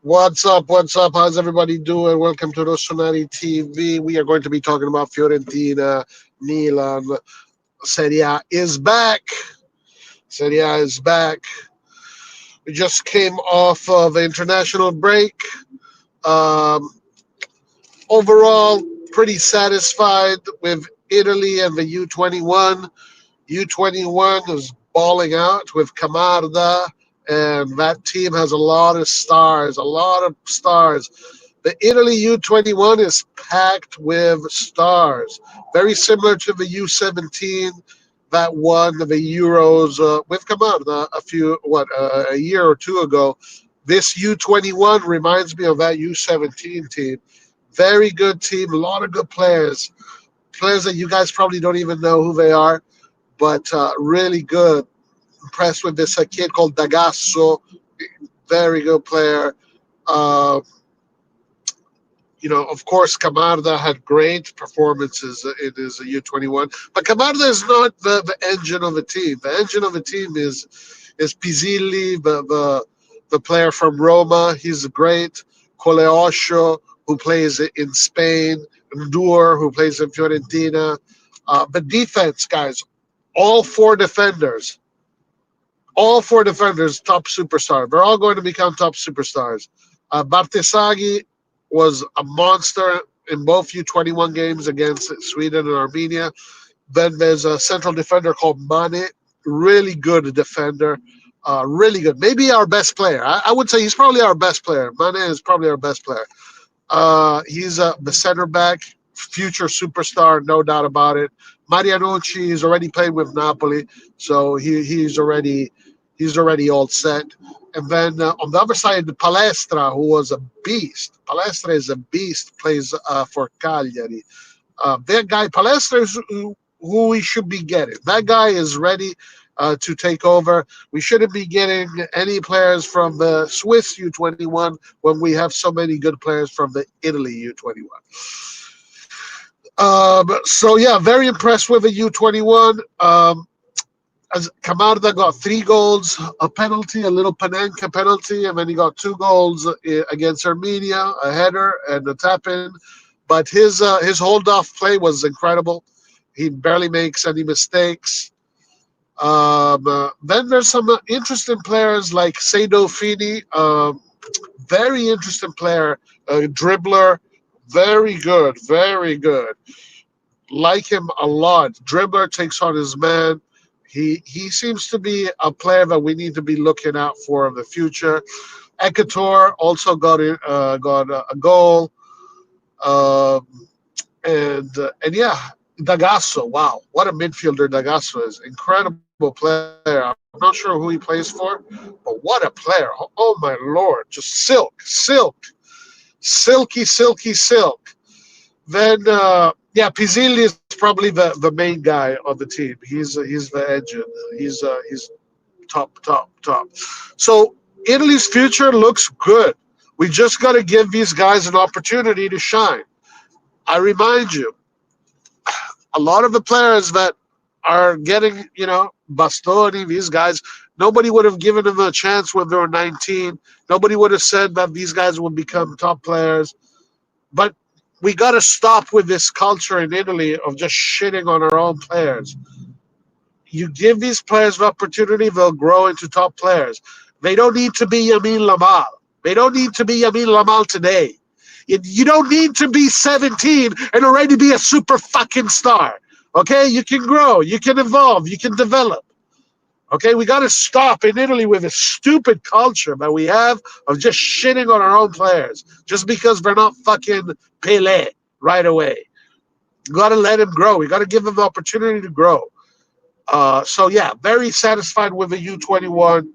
What's up? What's up? How's everybody doing? Welcome to RossonARI TV. We are going to be talking about Fiorentina, Milan. Serie A is back. Serie A is back. We just came off of an international break. Um, Overall, pretty satisfied with Italy and the U21. U21 is balling out with Camarda, and that team has a lot of stars, a lot of stars. The Italy U21 is packed with stars, very similar to the U17 that won the Euros with Camarda a year or two ago. This U21 reminds me of that U17 team. Very good team, a lot of good players that you guys probably don't even know who they are, but really good. Impressed with this kid called Dagasso, very good player. Uh, of course, Camarda had great performances in his U21, but Camarda is not the engine of the team. The engine of the team is Pisilli, the player from Roma. He's great. Coleosho, who plays in Spain. Ndur, who plays in Fiorentina. But defense, guys, all four defenders, top superstar. They're all going to become top superstars. Bartesaghi was a monster in both U21 games against Sweden and Armenia. Then there's a central defender called Mane, really good defender, really good. Maybe our best player. I would say he's probably our best player. Mane is probably our best player. He's the center back, future superstar, no doubt about it. Marianucci is already played with Napoli, so he's already all set. And then on the other side, Palestra, who was a beast. Palestra is a beast, plays for Cagliari. That guy, Palestra, is who we should be getting. That guy is ready to take over. We shouldn't be getting any players from the Swiss U21 when we have so many good players from the Italy U21. So, yeah, very impressed with the U21. As Camarda got 3 goals, a penalty, a little Panenka penalty, and then he got 2 goals against Armenia, a header and a tap-in. But his hold-off play was incredible. He barely makes any mistakes. Then there's some interesting players like Seido Fini, very interesting player, dribbler, very good, very good. Like him a lot. Dribbler takes on his man. He seems to be a player that we need to be looking out for in the future. Ekator also got a goal, um, and yeah, Dagasso. Wow, what a midfielder Dagasso is! Incredible player. I'm not sure who he plays for, but what a player! Oh my lord, just silky silk. Then yeah, Pizzilli is probably the main guy on the team. He's the engine. He's top. So Italy's future looks good. We just got to give these guys an opportunity to shine. I remind you, a lot of the players that are getting, Bastoni, these guys, nobody would have given them a chance when they were 19. Nobody would have said that these guys would become top players. But we got to stop with this culture in Italy of just shitting on our own players. You give these players the opportunity, they'll grow into top players. They don't need to be Yamin Lamal. They don't need to be Yamin Lamal today. You don't need to be 17 and already be a super fucking star. Okay? You can grow. You can evolve. You can develop. Okay? We got to stop in Italy with this stupid culture that we have of just shitting on our own players just because they're not fucking Pele right away. You got to let him grow. We got to give him the opportunity to grow. So, yeah, very satisfied with the U21.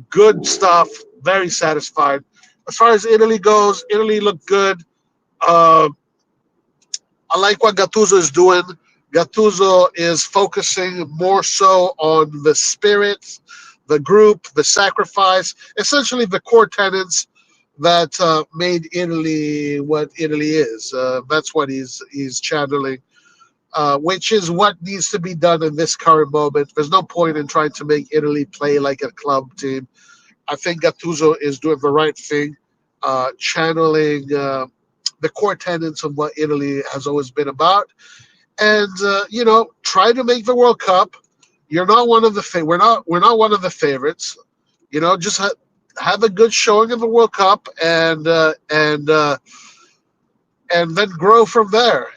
Good stuff. Very satisfied. As far as Italy goes, Italy looked good. I like what Gattuso is doing. Gattuso is focusing more so on the spirit, the group, the sacrifice, essentially the core tenets that made Italy what Italy is. That's what he's channeling, which is what needs to be done in this current moment. There's no point in trying to make Italy play like a club team. I think Gattuso is doing the right thing. channeling the core tenets of what Italy has always been about, and try to make the World Cup. You're not one of the we're not one of the favorites. Just have a good showing in the World Cup, and then grow from there.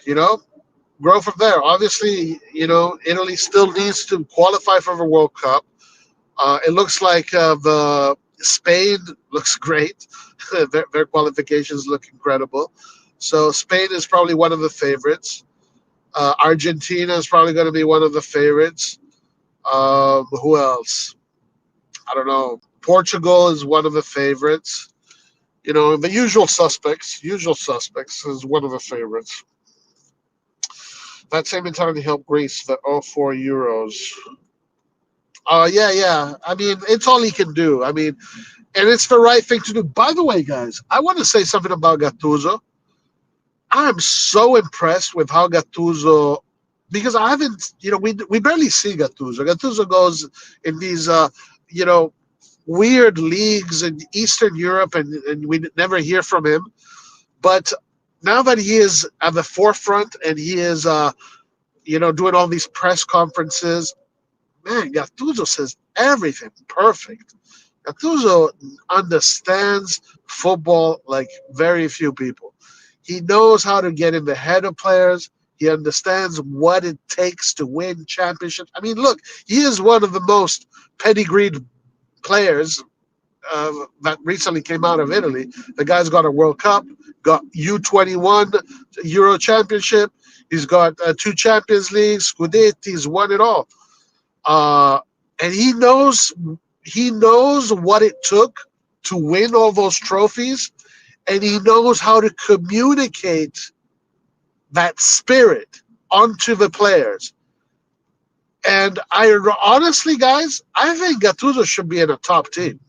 Grow from there. Obviously, Italy still needs to qualify for the World Cup. It looks like the Spain looks great. Their qualifications look incredible. So Spain is probably one of the favorites. Argentina is probably going to be one of the favorites. Who else? I don't know. Portugal is one of the favorites. The usual suspects. Usual suspects is one of the favorites. That same entirely helped Greece the 04 Euros. Yeah, yeah. I mean, it's all he can do. I mean, and it's the right thing to do. By the way, guys, I want to say something about Gattuso. I'm so impressed with how Gattuso, because I haven't, we barely see Gattuso. Gattuso goes in these, you know, weird leagues in Eastern Europe, and we never hear from him. But now that he is at the forefront and he is, doing all these press conferences, man, Gattuso says everything perfect. Gattuso understands football like very few people. He knows how to get in the head of players. He understands what it takes to win championships. I mean, look, he is one of the most pedigreed players that recently came out of Italy. The guy's got a World Cup, got U21 Euro Championship. He's got two Champions Leagues, Scudetti. He's won it all, and he knows what it took to win all those trophies, and he knows how to communicate that spirit onto the players. And honestly, guys, I think Gattuso should be in a top team.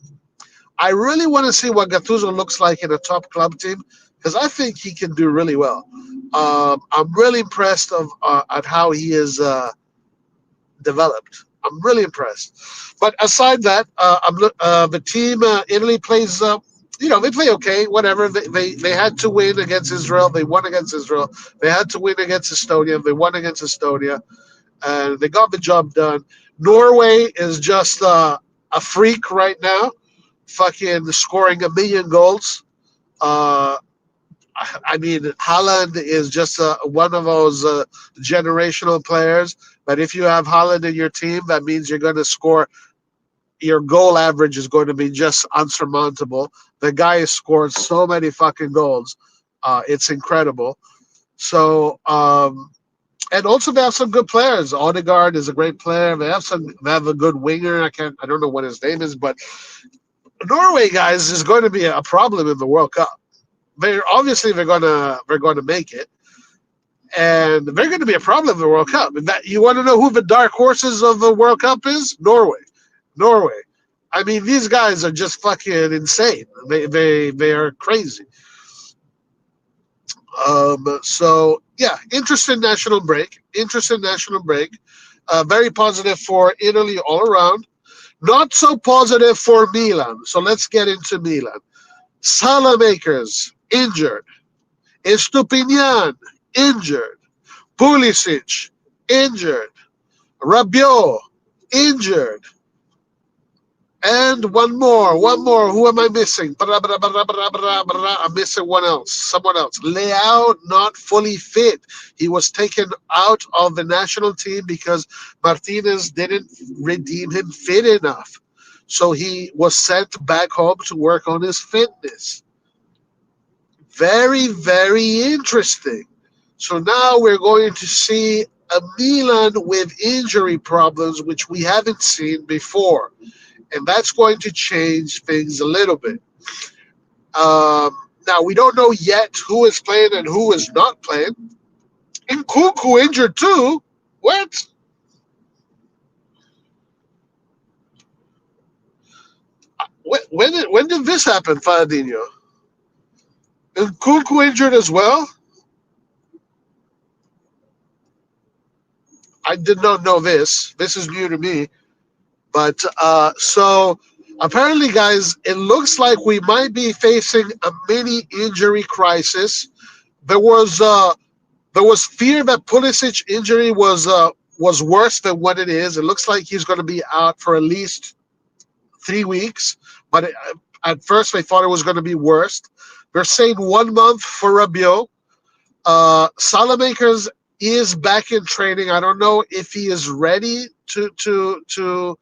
I really want to see what Gattuso looks like in a top club team because I think he can do really well. I'm really impressed at how he is developed. I'm really impressed. But aside that, the team Italy plays. They play okay. Whatever. They had to win against Israel. They won against Israel. They had to win against Estonia. They won against Estonia, and they got the job done. Norway is just a freak right now, fucking scoring a million goals. I mean, Haaland is just one of those generational players. But if you have Haaland in your team, that means you're going to score. Your goal average is going to be just unsurmountable. The guy has scored so many fucking goals. It's incredible. So, and also they have some good players. Odegaard is a great player. They have a good winger. I don't know what his name is, but Norway, guys, is going to be a problem in the World Cup. They're going to make it, and they're going to be a problem in the World Cup. And that you want to know who the dark horses of the World Cup is? Norway. I mean, these guys are just fucking insane. They are crazy. So yeah, interesting national break. Very positive for Italy all around. Not so positive for Milan. So let's get into Milan. Salamakers injured. Estupinian injured. Pulisic injured. Rabiot injured. And one more. Who am I missing? I'm missing someone else. Leao not fully fit. He was taken out of the national team because Martinez didn't redeem him fit enough. So he was sent back home to work on his fitness. Very, very interesting. So now we're going to see a Milan with injury problems, which we haven't seen before. And that's going to change things a little bit. Now, we don't know yet who is playing and who is not playing. And Nkunku injured too. What? When did this happen, Fadinho? Nkunku injured as well? I did not know this. This is new to me. But so Apparently, guys, it looks like we might be facing a mini injury crisis. There was there was fear that Pulisic's injury was worse than what it is. It looks like he's going to be out for at least 3 weeks, but at first they thought it was going to be worse. They're saying 1 month for Rabiot. Salamakers is back in training. I don't know if he is ready to.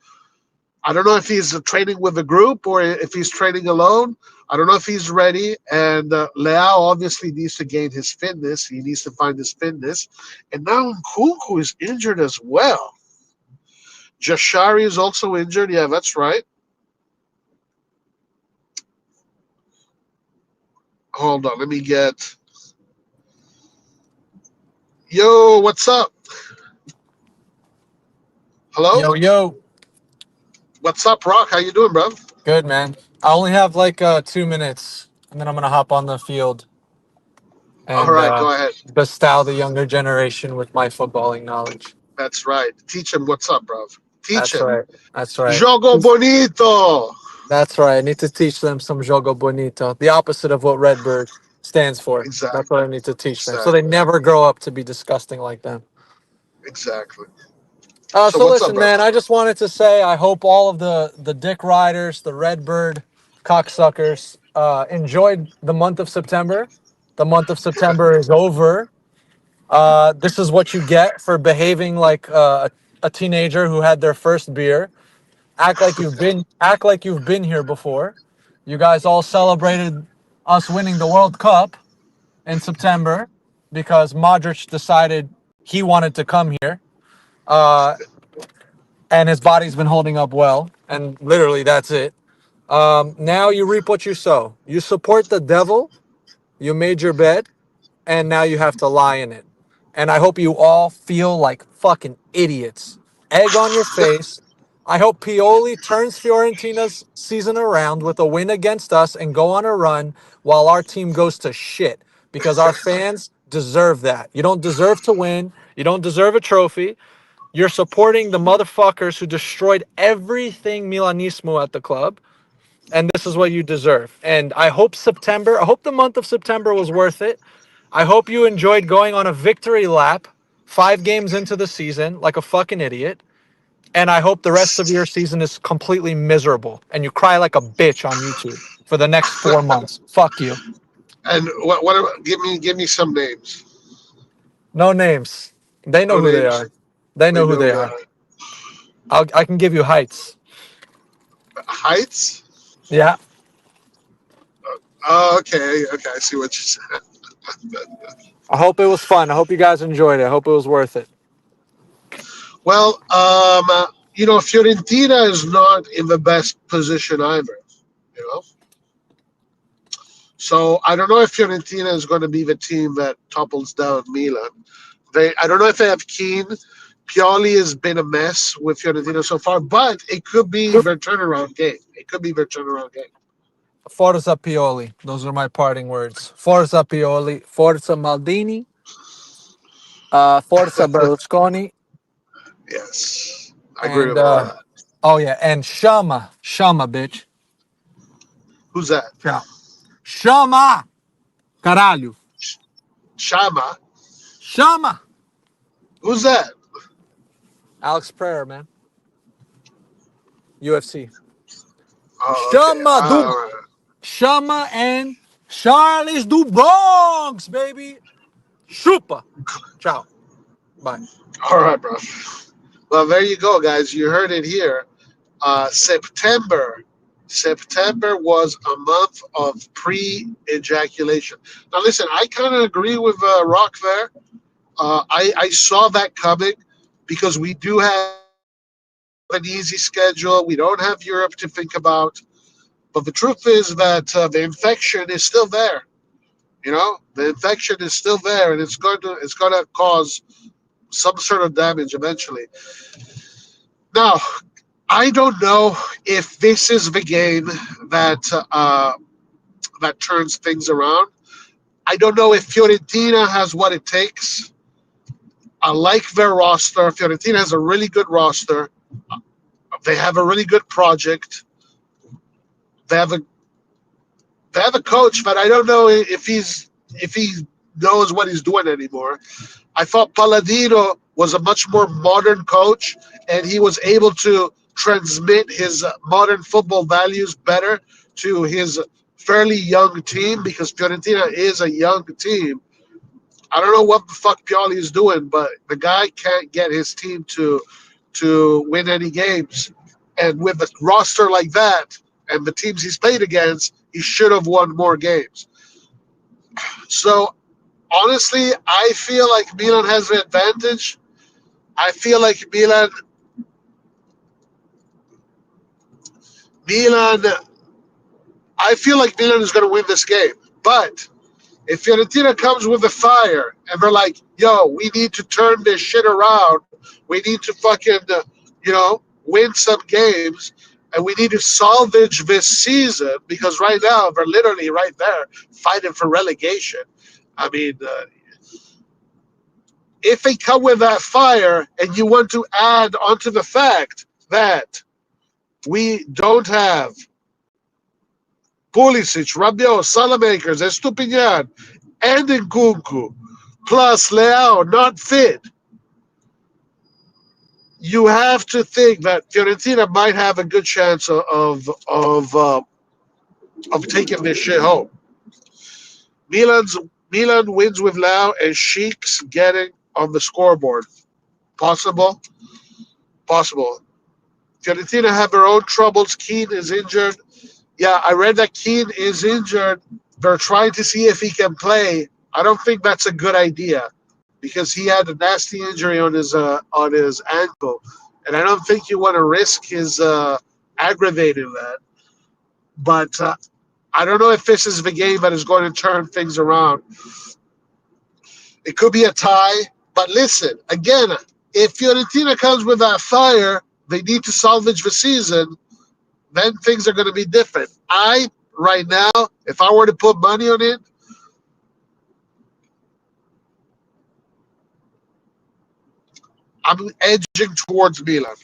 I don't know if he's training with a group or if he's training alone. I don't know if he's ready. And Leao obviously needs to gain his fitness. He needs to find his fitness. And now Nkunku is injured as well. Jashari is also injured. Yeah, that's right. Hold on. Let me get. Yo, what's up? Hello? Yo, yo. What's up, Rock? How you doing, bro? Good, man. I only have like 2 minutes, and then I'm going to hop on the field All and right, go ahead. bestow the younger generation with my footballing knowledge. That's right. Teach him what's up, bro. Teach That's him. right. That's right. Jogo bonito. That's right. I need to teach them some jogo bonito, the opposite of what Redbird stands for. That's Exactly. what I need to teach them so they Exactly. never grow up to be disgusting like them. Exactly. So So what's up, listen, bro? man, I just wanted to say I hope all of the dick riders, the Redbird cocksuckers, enjoyed the month of September. The month of September is over. This is what you get for behaving like a teenager who had their first beer. Act like you've been here before. You guys all celebrated us winning the World Cup in September because Modric decided he wanted to come here. Uh, and his body's been holding up well. And literally, that's it. Now you reap what you sow. You support the devil. You made your bed, and now you have to lie in it. And I hope you all feel like fucking idiots. Egg on your face. I hope Pioli turns Fiorentina's season around with a win against us and go on a run while our team goes to shit because our fans deserve that. You don't deserve to win. You don't deserve a trophy. You're supporting the motherfuckers who destroyed everything Milanismo at the club, and this is what you deserve. And I hope the month of September was worth it. I hope you enjoyed going on a victory lap 5 games into the season like a fucking idiot. And I hope the rest of your season is completely miserable and you cry like a bitch on YouTube for the next 4 months. Fuck you. And what about, give me some names. No names. They know No who they names. are. They They know who know they that. are. I can give you heights. Heights. Yeah. Oh, okay. Okay. I see what you said. I hope it was fun. I hope you guys enjoyed it. I hope it was worth it. Well, Fiorentina is not in the best position either. You know, so I don't know if Fiorentina is going to be the team that topples down Milan. I don't know if they have Keane. Pioli has been a mess with Fiorentina so far, but it could be their turnaround game. It could be their turnaround game. Forza Pioli. Those are my parting words. Forza Pioli. Forza Maldini. Forza Berlusconi. Yes, I agree And with all that. oh yeah, and Shama. Shama, bitch. Who's that? Ciao. Shama. Caralho. Shama. Shama. Who's that? Alex Pereira, man. UFC. Oh, okay. Shama All do right. Shama and Charles do Bronx, baby. Super. Ciao. Bye. All right, bro. Well, there you go, guys. You heard it here. September. September was a month of pre-ejaculation. Now, listen, I kind of agree with Rock there. I saw that coming because we do have an easy schedule. We don't have Europe to think about. But the truth is that the infection is still there. The infection is still there, and it's going to cause some sort of damage eventually. Now, I don't know if this is the game that that turns things around. I don't know if Fiorentina has what it takes. I like their roster. Fiorentina has a really good roster. They have a really good project. They have a coach, but I don't know if he knows what he's doing anymore. I thought Palladino was a much more modern coach, and he was able to transmit his modern football values better to his fairly young team, because Fiorentina is a young team. I don't know what the fuck Pioli is doing, but the guy can't get his team to win any games. And with a roster like that and the teams he's played against, he should have won more games. So honestly, I feel like Milan has the advantage. I feel like Milan, I feel like Milan is going to win this game. But if Fiorentina comes with a fire and they're like, yo, we need to turn this shit around, we need to fucking, win some games, and we need to salvage this season, because right now they're literally right there fighting for relegation. I mean, if they come with that fire, and you want to add onto the fact that we don't have Pulisic, Rabiot, Salamakers, Estupinian, and Nkunku, plus Leao not fit, you have to think that Fiorentina might have a good chance of taking this shit home. Milan wins with Leao and Sheik's getting on the scoreboard. Possible, possible. Fiorentina have their own troubles. Keane is injured. Yeah, I read that Keane is injured. They're trying to see if he can play. I don't think that's a good idea, because he had a nasty injury on his ankle, and I don't think you want to risk his aggravating that. But I don't know if this is the game that is going to turn things around. It could be a tie. But listen, again, if Fiorentina comes with that fire, they need to salvage the season, then things are going to be different. Right now, if I were to put money on it, I'm edging towards Milan.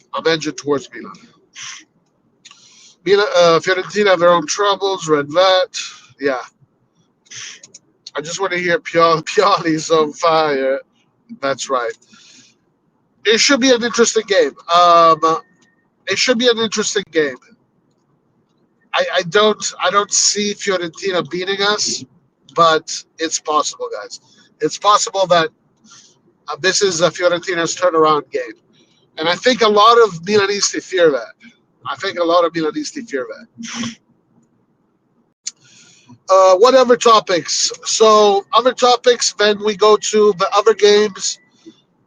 Fiorentina have their own troubles. Red Vet. Yeah. I just want to hear Pioli's on fire. That's right. It should be an interesting game. It should be an interesting game. I don't see Fiorentina beating us, but it's possible, guys. It's possible that this is Fiorentina's turnaround game, and I think a lot of Milanisti fear that. What other topics? So other topics. Then we go to the other games.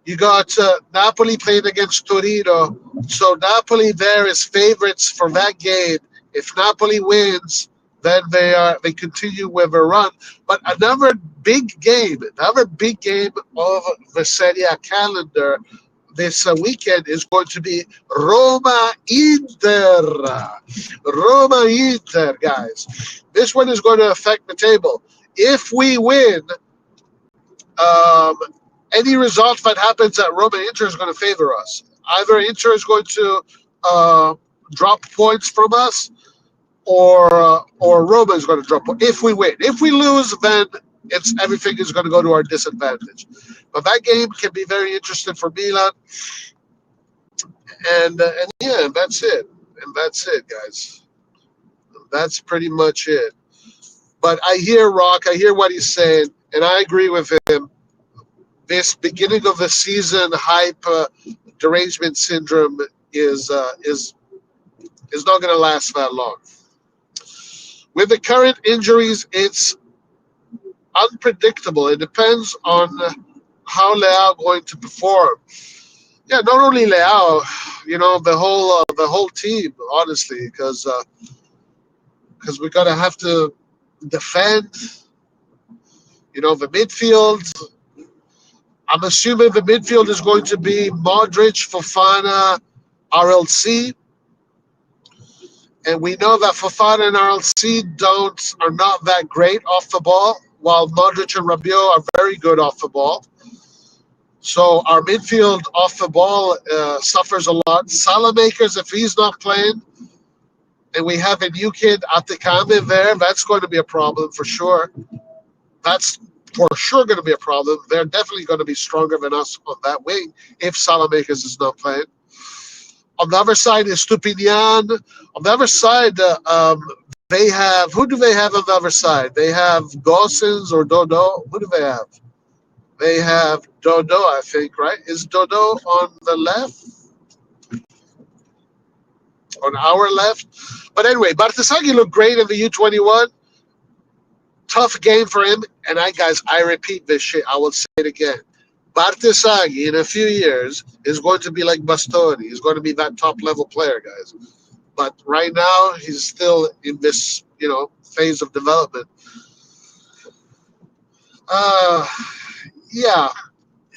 You got Napoli playing against Torino. So Napoli there is favorites for that game. If Napoli wins, then they continue with a run. But another big game of the Serie A calendar this weekend is going to be Roma Inter. Roma Inter, guys. This one is going to affect the table. If we win, um, any result that happens at Roma Inter is going to favor us. Either Inter is going to drop points from us, or Roma is going to drop points if we win. If we lose, then everything is going to go to our disadvantage. But that game can be very interesting for Milan. And yeah, that's it. And that's it, guys. That's pretty much it. But I hear Rock. I hear what he's saying, and I agree with him. This beginning of the season hype, derangement syndrome is not going to last that long. With the current injuries, it's unpredictable. It depends on how Leao going to perform. Yeah, not only Leao, the whole team, honestly, because we're gonna have to defend. The midfield. I'm assuming the midfield is going to be Modric, Fofana, RLC, and we know that Fofana and RLC are not that great off the ball, while Modric and Rabiot are very good off the ball. So our midfield off the ball suffers a lot. Salamakers, if he's not playing, and we have a new kid Atekame there. That's going to be a problem for sure. That's for sure going to be a problem. They're definitely going to be stronger than us on that wing if Salamakers is not playing. On the other side is Stupinian. On the other side, they have, who do they have on the other side? They have Gossens or Dodo. Who do they have? They have Dodo, I think, right? Is Dodo on the left? On our left? But anyway, Bartesaghi looked great in the U21. Tough game for him. And guys, I repeat this shit. I will say it again. Bartesaghi in a few years is going to be like Bastoni. He's going to be that top level player, guys. But right now, he's still in this, phase of development. Yeah,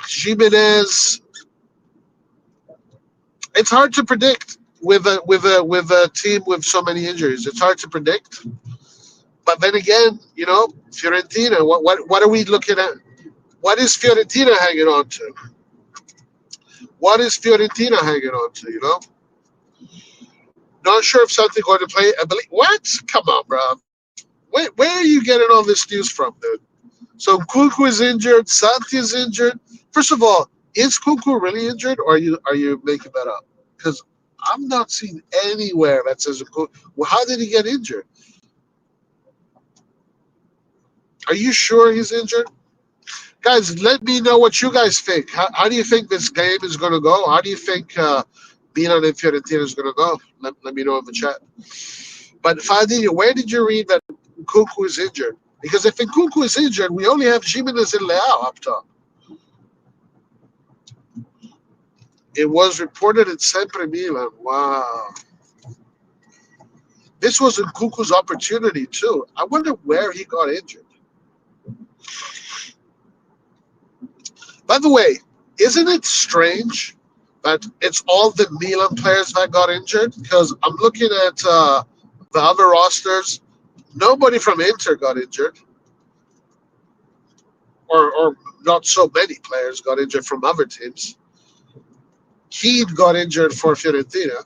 Jimenez. It's hard to predict with a team with so many injuries. It's hard to predict. But then again, Fiorentina. What are we looking at? What is Fiorentina hanging on to? What is Fiorentina hanging on to? Not sure if something going to play. I believe what? Come on, bro. Where are you getting all this news from, dude? So Kuku is injured. Santi is injured. First of all, is Kuku really injured, or are you making that up? Because I'm not seeing anywhere that says Kuku. Well, how did he get injured? Are you sure he's injured? Guys, let me know what you guys think. How do you think this game is going to go? How do you think Milan and Fiorentina is going to go? Let me know in the chat. But Fadinho, where did you read that Kuku is injured? Because if Kuku is injured, we only have Jimenez and Leao up top. It was reported in Sempre Milan. Wow. This was Kuku's opportunity, too. I wonder where he got injured. By the way, isn't it strange that it's all the Milan players that got injured? Because I'm looking at the other rosters. Nobody from Inter got injured. Or not so many players got injured from other teams. Keane got injured for Fiorentina.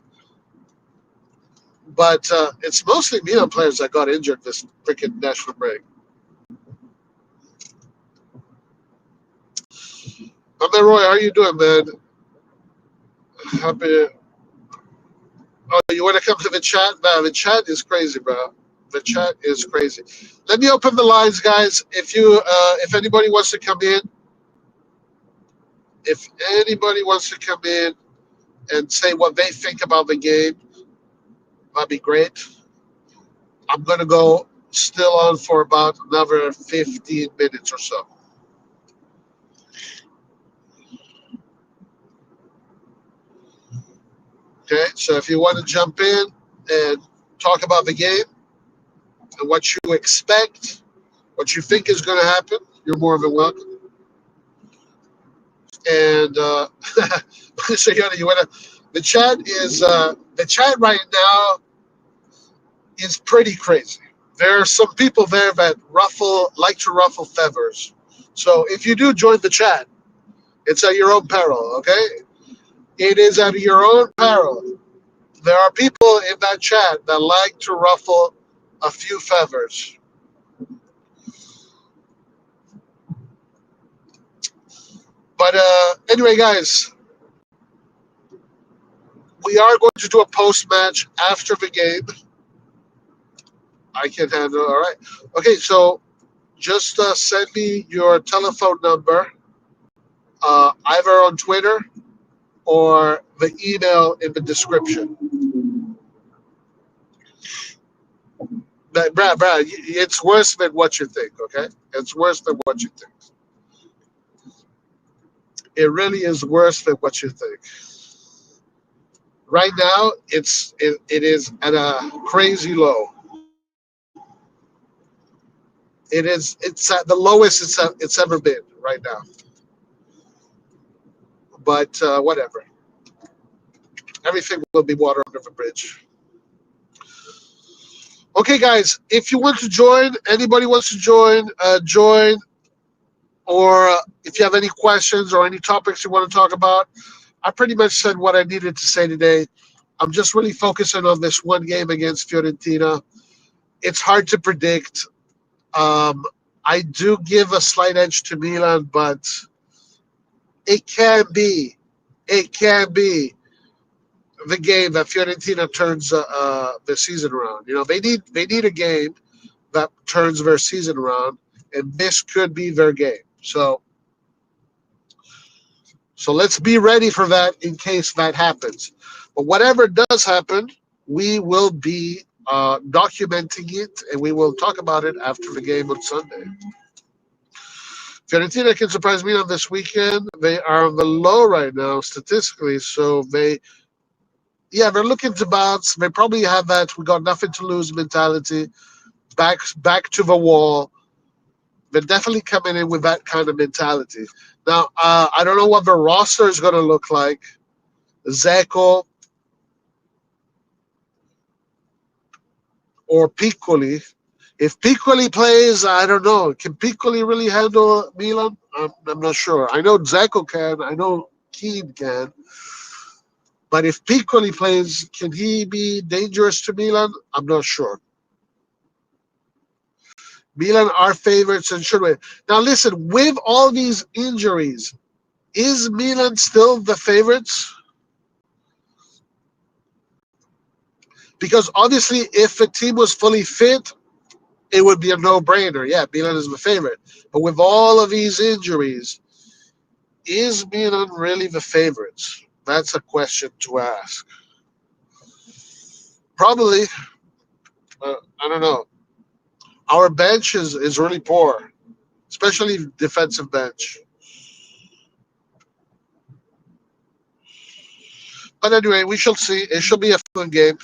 But it's mostly Milan players that got injured this freaking national break. Man, Roy, how you doing, man? Happy. Oh, you want to come to the chat? Man, the chat is crazy, bro. The chat is crazy. Let me open the lines, guys. If anybody wants to come in, and say what they think about the game, that'd be great. I'm gonna go still on for about another 15 minutes or so. Okay, so if you want to jump in and talk about the game and what you expect, what you think is going to happen, you're more than welcome. And so you want to? The chat right now is pretty crazy. There are some people there that like to ruffle feathers. So if you do join the chat, it's at your own peril. Okay, it is at your own peril. There are people in that chat that like to ruffle a few feathers. But anyway, guys, we are going to do a post-match after the game. I can handle it. All right. Okay, so just send me your telephone number either on Twitter or the email in the description. Brad, it's worse than what you think, okay? It's worse than what you think. It really is worse than what you think. Right now, it is at a crazy low. It's at the lowest it's ever been right now. But whatever. Everything will be water under the bridge. Okay, guys, if you want to join, anybody wants to join, join. Or if you have any questions or any topics you want to talk about, I pretty much said what I needed to say today. I'm just really focusing on this one game against Fiorentina. It's hard to predict. Um, I do give a slight edge to Milan, but it can be, it can be the game that Fiorentina turns the season around. You know, they need a game that turns their season around, and this could be their game. So let's be ready for that in case that happens. But whatever does happen, we will be documenting it, and we will talk about it after the game on Sunday. Fiorentina can surprise me on this weekend. They are on the low right now statistically, so they're looking to bounce. They probably have that "we got nothing to lose" mentality. Back to the wall. They're definitely coming in with that kind of mentality. Now, I don't know what the roster is going to look like. Zeko or Piccoli. If Piccoli plays, I don't know. Can Piccoli really handle Milan? I'm not sure. I know Zeko can. I know Keane can. But if Piccoli plays, can he be dangerous to Milan? I'm not sure. Milan are favorites and should win. Now, listen, with all these injuries, is Milan still the favorites? Because obviously, if the team was fully fit, it would be a no-brainer. Yeah, Milan is the favorite. But with all of these injuries, is Milan really the favorites? That's a question to ask. Probably. I don't know. Our bench is really poor, especially defensive bench. But anyway, we shall see. It should be a fun game.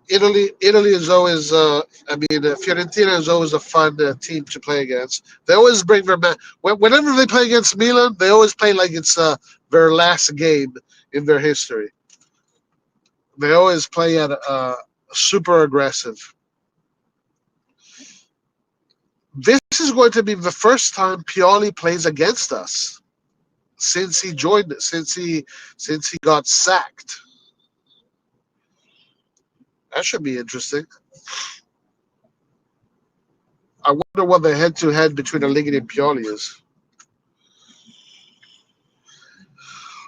Italy is always. Fiorentina is always a fun team to play against. They always bring their man. Whenever they play against Milan, they always play like it's their last game in their history. They always play at super aggressive. This is going to be the first time Pioli plays against us since he joined. Since he got sacked. That should be interesting. I wonder what the head-to-head between Allegri and Pioli is.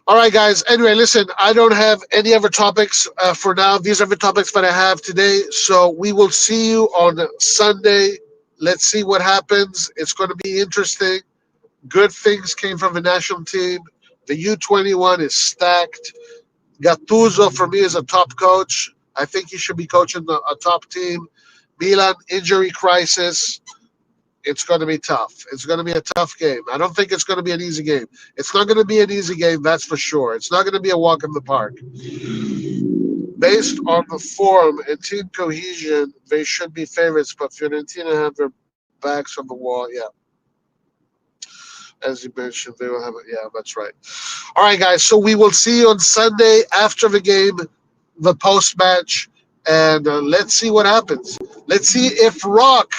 All right, guys. Anyway, listen, I don't have any other topics for now. These are the topics that I have today. So we will see you on Sunday. Let's see what happens. It's going to be interesting. Good things came from the national team. The U21 is stacked. Gattuso, for me, is a top coach. I think he should be coaching a top team. Milan, injury crisis. It's going to be tough. It's going to be a tough game. I don't think it's going to be an easy game. It's not going to be an easy game, that's for sure. It's not going to be a walk in the park. Based on the form and team cohesion, they should be favorites, but Fiorentina have their backs on the wall. Yeah. As you mentioned, they will have it. Yeah, that's right. All right, guys. So we will see you on Sunday after the game, the post match, and let's see what happens. Let's see if Rock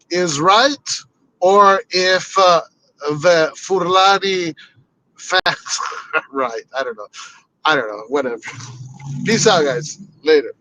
is right or if the Furlani fans are right. I don't know. Whatever. Peace out, guys. Later.